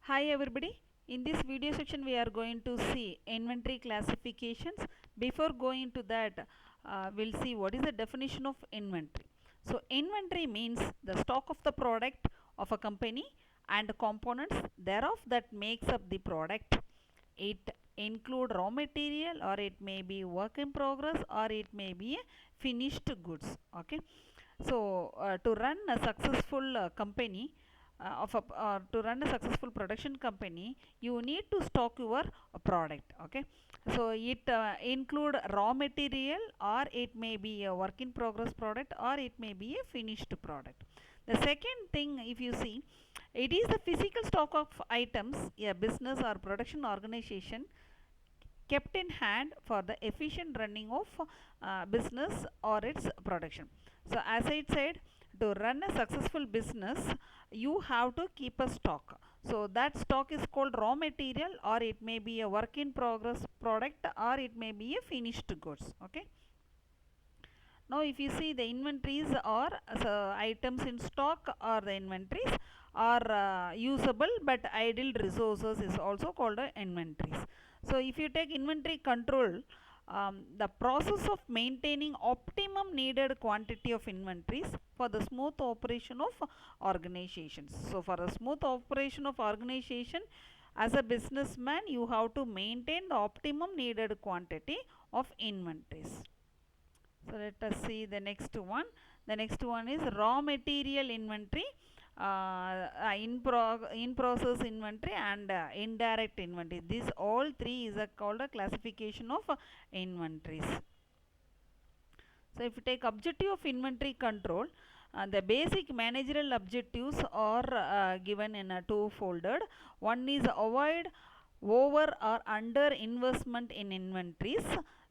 Hi everybody. In this video section we are going to see inventory classifications. Before going to that, we'll see what is the definition of inventory. So inventory means the stock of the product of a company and components thereof that makes up the product. It include raw material, or it may be work in progress, or it may be a finished goods. Okay. So to run a successful company, to run a successful production company, you need to stock your product. Okay, so it include raw material, or it may be a work in progress product, or it may be a finished product. The second thing, if you see, it is the physical stock of items a business or production organization kept in hand for the efficient running of business or its production. So as I said, to run a successful business, you have to keep a stock. So that stock is called raw material, or it may be a work in progress product, or it may be a finished goods. Okay. Now if you see, the inventories are items in stock, or the inventories are usable but idle resources is also called inventories. So if you take inventory control, the process of maintaining optimum needed quantity of inventories for the smooth operation of organizations. So for the smooth operation of organization, as a businessman, you have to maintain the optimum needed quantity of inventories. So let us see the next one. The next one is raw material inventory, in process inventory, and indirect inventory. These all three is called a classification of inventories. So if you take objective of inventory control, the basic managerial objectives are given in a two-folded. One is avoid over or under investment in inventories.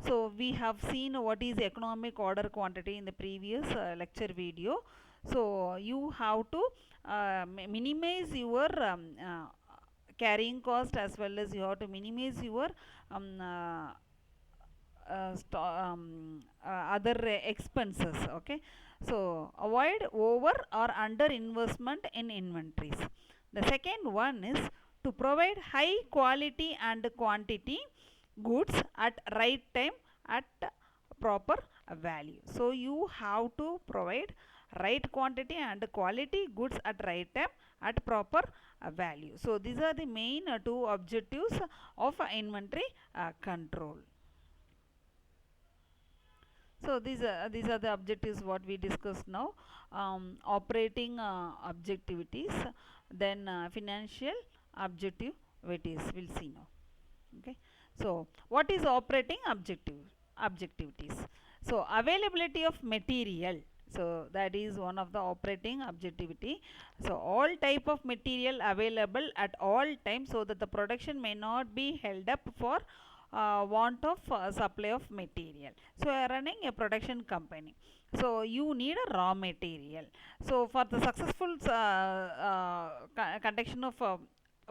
So we have seen what is economic order quantity in the previous lecture video. So you have to minimize your carrying cost, as well as you have to minimize your um, uh, other expenses. Okay, so avoid over or under investment in inventories. The second one is to provide high quality and quantity goods at right time at proper value. So you have to provide right quantity and quality goods at right time at proper value. So these are the main two objectives of inventory control. So these are the objectives what we discussed now. Operating objectivities, then financial objectivities. We'll see now. Okay. So what is operating objectivities? So availability of material. So that is one of the operating objectivity. So all type of material available at all times, so that the production may not be held up for want of supply of material. So you are running a production company, so you need a raw material. So for the successful conduction of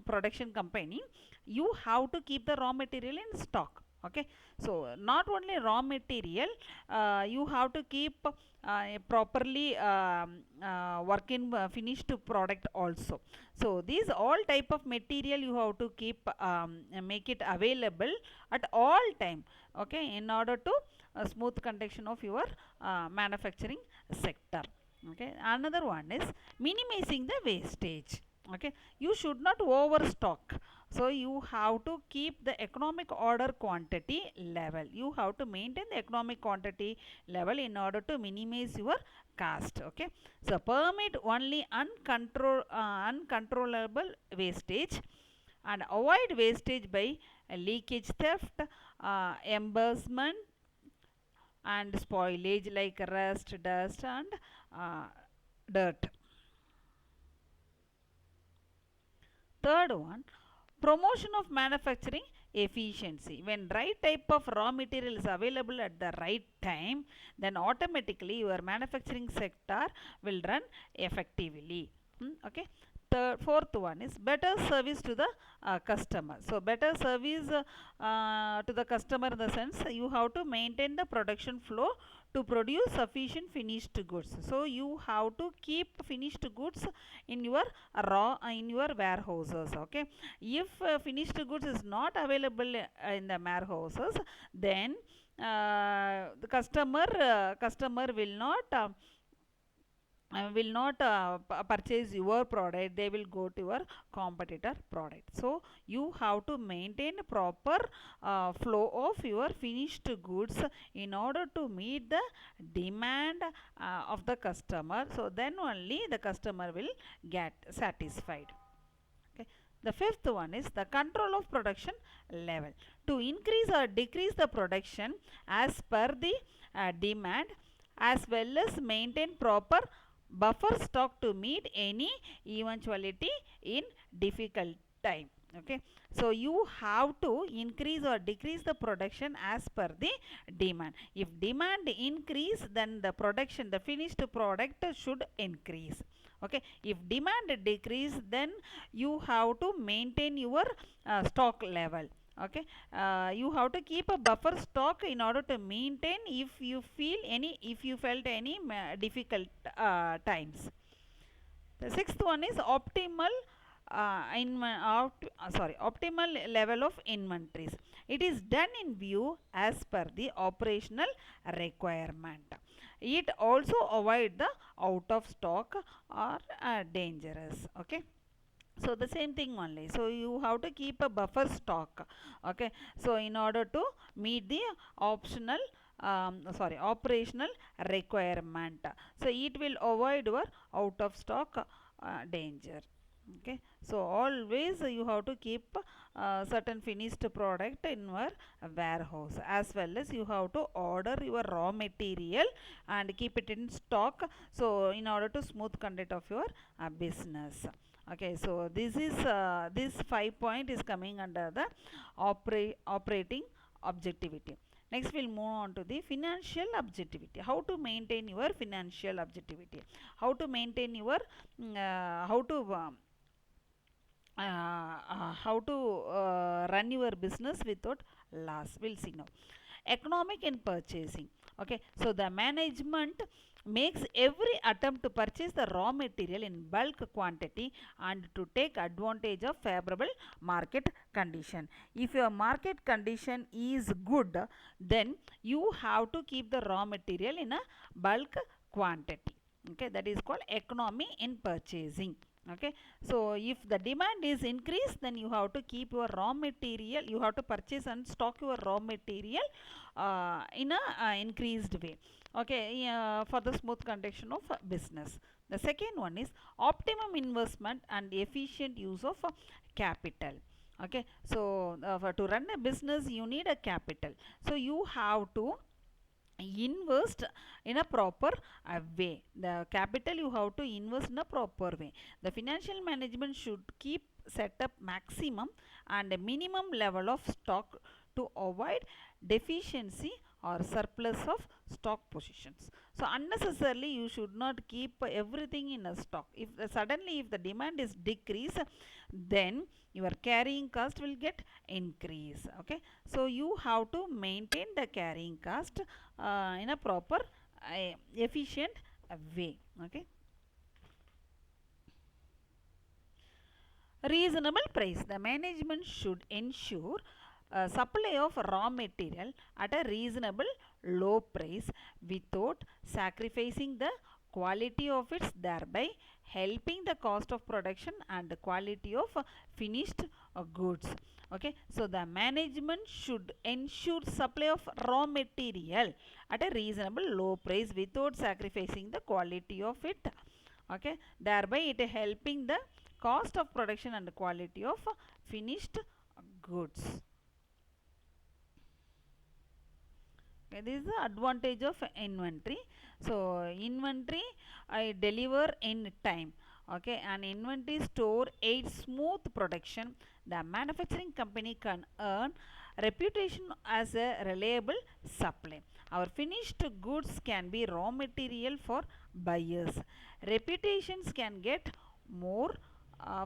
production company, you have to keep the raw material in stock. Okay, so not only raw material, you have to keep properly work in finished product also. So these all type of material you have to keep, make it available at all time. Okay, in order to smooth conduction of your manufacturing sector. Okay, another one is minimizing the wastage. Okay, you should not overstock. So you have to keep the economic order quantity level. You have to maintain the economic quantity level in order to minimize your cost. Okay, so permit only uncontrollable wastage, and avoid wastage by leakage, theft, embarrassment, and spoilage like rust, dust, and dirt. Third one, promotion of manufacturing efficiency. When right type of raw material is available at the right time, then automatically your manufacturing sector will run effectively. Okay. The fourth one is better service to the customer. So better service to the customer, in the sense you have to maintain the production flow to produce sufficient finished goods. So you have to keep finished goods in your in your warehouses. Okay, if finished goods is not available in the warehouses, then the customer will not purchase your product, they will go to your competitor product. So you have to maintain proper flow of your finished goods in order to meet the demand of the customer, so then only the customer will get satisfied. Okay. The fifth one is the control of production level. To increase or decrease the production as per the demand, as well as maintain proper buffer stock to meet any eventuality in difficult time. Okay, so you have to increase or decrease the production as per the demand. If demand increase, then the production, the finished product should increase. Okay, if demand decrease, then you have to maintain your stock level. Okay, you have to keep a buffer stock in order to maintain if you felt any difficult times. The sixth one is optimal level of inventories. It is done in view as per the operational requirement. It also avoid the out of stock or dangerous. Okay, so the same thing only, so you have to keep a buffer stock. Okay, so in order to meet the operational requirement, so it will avoid your out of stock danger. Okay, so always you have to keep certain finished product in your warehouse, as well as you have to order your raw material and keep it in stock, so in order to smooth conduct of your business. Okay, so this 5 point is coming under the operating objectivity. Next we'll move on to the financial objectivity. How to maintain your financial objectivity? How to maintain your run your business without loss? We'll see now. Economic and purchasing. Okay, so the management makes every attempt to purchase the raw material in bulk quantity and to take advantage of favorable market condition. If your market condition is good, then you have to keep the raw material in a bulk quantity. Okay, that is called economy in purchasing. Okay, so if the demand is increased, then you have to keep your raw material, you have to purchase and stock your raw material in a increased way. Okay, for the smooth conduction of business. The second one is optimum investment and efficient use of capital. Okay, so to run a business you need a capital, so you have to invest in a proper way. The capital you have to invest in a proper way. The financial management should keep set up maximum and a minimum level of stock to avoid deficiency or surplus of stock positions. So unnecessarily you should not keep everything in a stock. If suddenly if the demand is decrease, then your carrying cost will get increase. Okay, so you have to maintain the carrying cost in a proper efficient way. Okay, reasonable price. The management should ensure supply of raw material at a reasonable low price without sacrificing the quality of its, thereby helping the cost of production and the quality of finished goods. Okay, so the management should ensure supply of raw material at a reasonable low price without sacrificing the quality of it. Okay, thereby it helping the cost of production and quality of finished goods. Okay, this is the advantage of inventory. So inventory I deliver in time. Okay, and inventory store aids smooth production. The manufacturing company can earn reputation as a reliable supply. Our finished goods can be raw material for buyers. Reputations can get more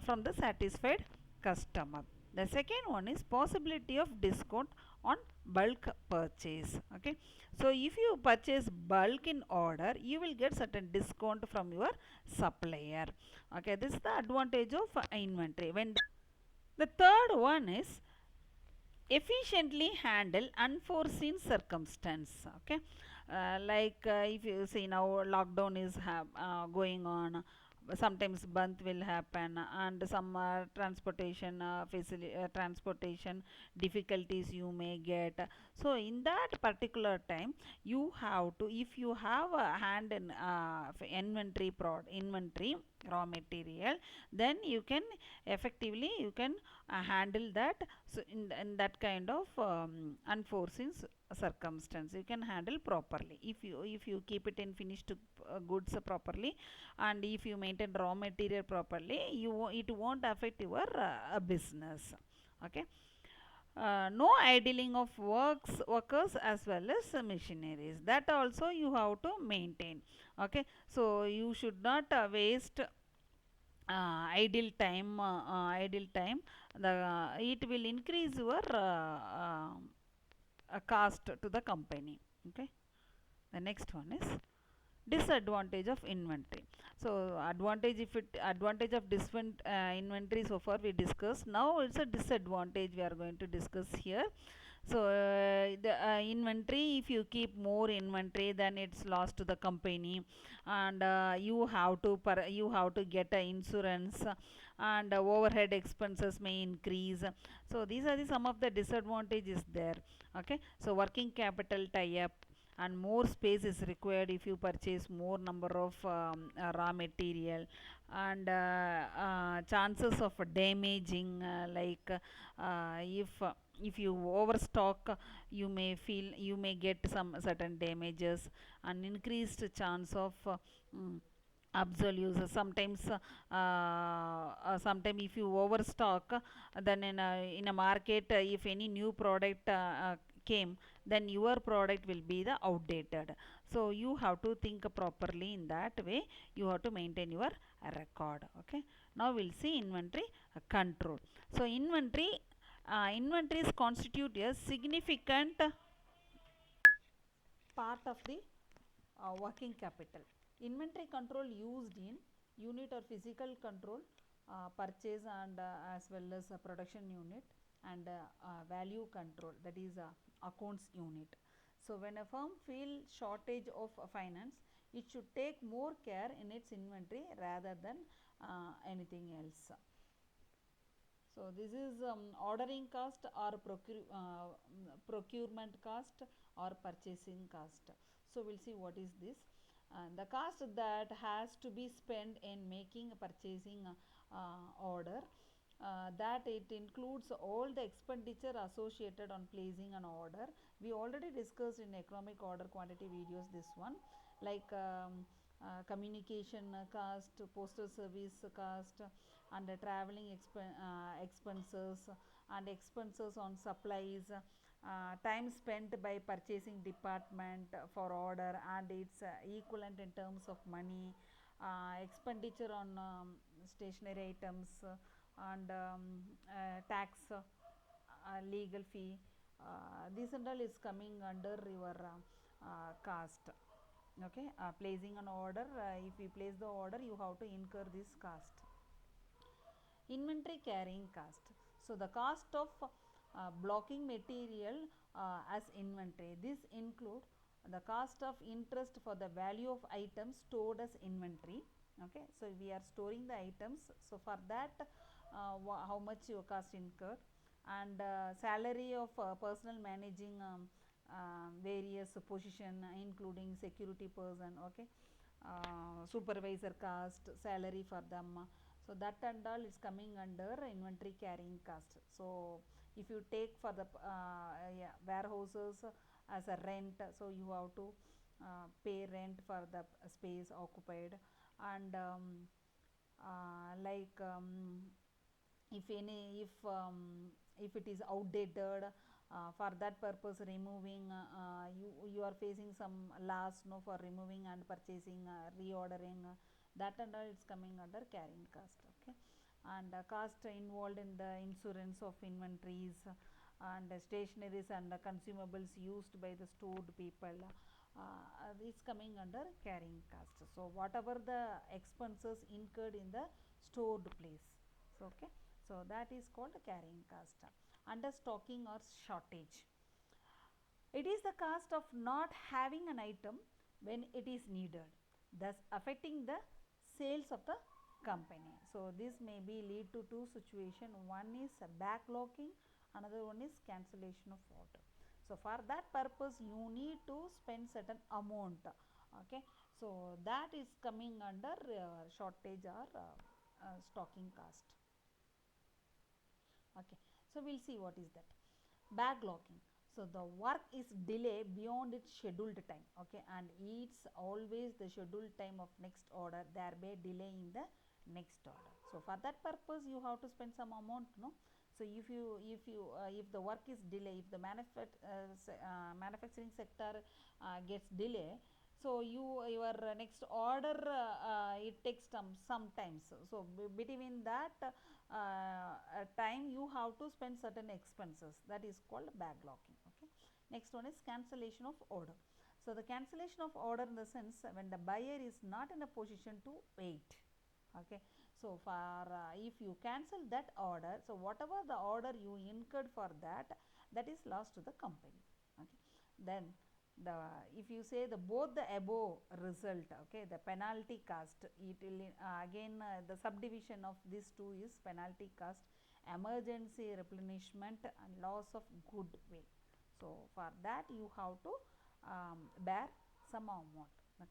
from the satisfied customer. The second one is possibility of discount on bulk purchase. Okay, so if you purchase bulk in order, you will get certain discount from your supplier. Okay, this is the advantage of inventory. When the third one is efficiently handle unforeseen circumstance. Okay, if you see now lockdown is going on, sometimes bandh will happen, and some transportation difficulties you may get. So in that particular time, you have to, if you have a hand in inventory raw material, then you can effectively you can handle that. So in that kind of unforeseen circumstance, you can handle properly if you keep it in finished goods properly, and if you maintain raw material properly, it won't affect your business. Okay, no idling of workers as well as machineries, that also you have to maintain. Okay, so you should not waste idle time. The it will increase your cost to the company. Okay, the next one is disadvantage of inventory. So advantage of different inventory so far we discussed. Now it's a disadvantage we are going to discuss here. So the inventory, if you keep more inventory, then it's lost to the company, and you have to get a insurance, and overhead expenses may increase. So these are some of the disadvantages there. Okay, so working capital tie up, and more space is required if you purchase more number of raw material, and chances of damaging, if you overstock, you may get some certain damages, and increased chance of absolute. Sometimes if you overstock, then in a market, if any new product came, then your product will be the outdated. So you have to think properly. In that way you have to maintain your record. Okay, now we'll see inventory control. So inventories constitute a significant part of the working capital. Inventory control used in unit or physical control, purchase, and as well as production unit, and value control, that is accounts unit. So when a firm feels shortage of finance, it should take more care in its inventory rather than anything else. So this is ordering cost, or procurement cost, or purchasing cost. So we'll see what is this. The cost that has to be spent in making a purchasing order, that it includes all the expenditure associated on placing an order. We already discussed in economic order quantity videos this one, like communication cost, postal service cost, and traveling expenses, and expenses on supplies, time spent by purchasing department for order and its equivalent in terms of money, expenditure on stationery items, and tax, legal fee. This and all is coming under your cost. Okay, placing an order, if you place the order, you have to incur this cost. Inventory carrying cost. So the cost of blocking material as inventory, this include the cost of interest for the value of items stored as inventory. Okay, so we are storing the items, so for that how much your cost incurred, and salary of personal managing various position, including security person. Okay, supervisor cost, salary for them. So that and all is coming under inventory carrying cost. So if you take for the yeah, warehouses as a rent, so you have to pay rent for the space occupied, and like if it is outdated, for that purpose removing, you are facing some loss, no, for removing and purchasing, reordering, that and all is coming under carrying cost. Okay, and cost involved in the insurance of inventories, and stationaries and consumables used by the stored people, is coming under carrying cost. So whatever the expenses incurred in the stored place, so okay, so that is called carrying cost. Under stocking or shortage, it is the cost of not having an item when it is needed, thus affecting the sales of the company. So this may be lead to two situations. One is backlogging, another one is cancellation of order. So for that purpose you need to spend certain amount. Okay, so that is coming under shortage or stocking cost. Okay, so we'll see what is that. Backlogging, so the work is delayed beyond its scheduled time, okay, and it's always the scheduled time of next order, thereby delaying the next order. So for that purpose you have to spend some amount, no. So if the work is delayed, if the manufacturing sector gets delay, so your next order it takes sometimes. So between that time you have to spend certain expenses, that is called backlogging. Okay, next one is cancellation of order. So the cancellation of order in the sense when the buyer is not in a position to wait. Okay, so for if you cancel that order, so whatever the order you incurred for that, that is lost to the company. Okay, then the if you say the both the above result, okay, the penalty cost, it will again the subdivision of these two is penalty cost, emergency replenishment and loss of goodwill. So for that you have to bear some amount. Okay,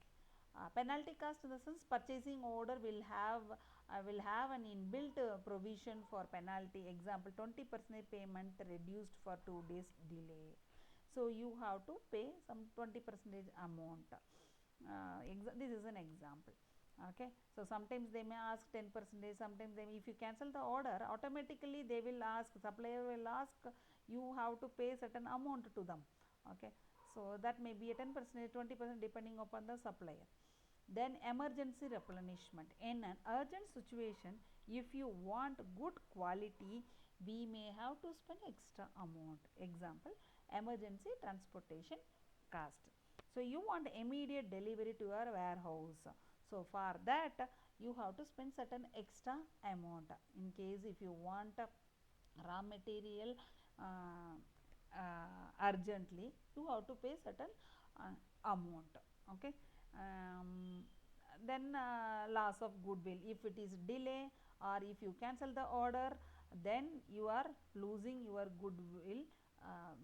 penalty cost in the sense purchasing order will have an inbuilt provision for penalty, example 20% payment reduced for 2 days delay. So you have to pay some 20% amount. This is an example. Okay, so sometimes they may ask 10%, sometimes if you cancel the order, automatically they will ask, supplier will ask, you have to pay certain amount to them. Okay, so that may be a 10%, 20% depending upon the supplier. Then emergency replenishment, in an urgent situation if you want good quality we may have to spend extra amount, example emergency transportation cost. So you want immediate delivery to your warehouse, so for that you have to spend certain extra amount. In case if you want raw material urgently, you have to pay certain amount. Okay, um, then loss of goodwill, if it is delay or if you cancel the order, then you are losing your goodwill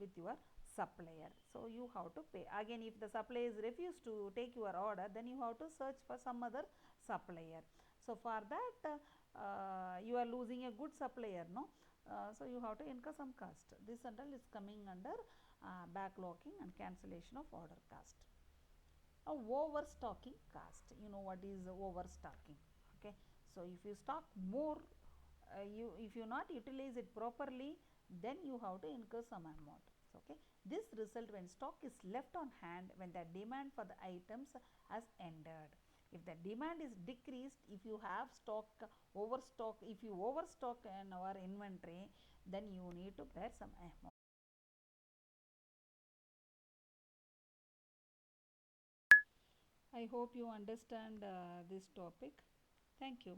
with your supplier. So you have to pay again. If the supplier is refused to take your order, then you have to search for some other supplier. So for that you are losing a good supplier, no. So you have to incur some cost. This and all is coming under backlogging and cancellation of order cost. Overstocking cost, you know what is overstocking. Okay, so if you stock more, if you not utilize it properly, then you have to incur some amount. Okay, this result when stock is left on hand when the demand for the items has ended. If the demand is decreased, if you have stock overstock, if you overstock in our inventory, then you need to bear some amount. I hope you understand this topic. Thank you.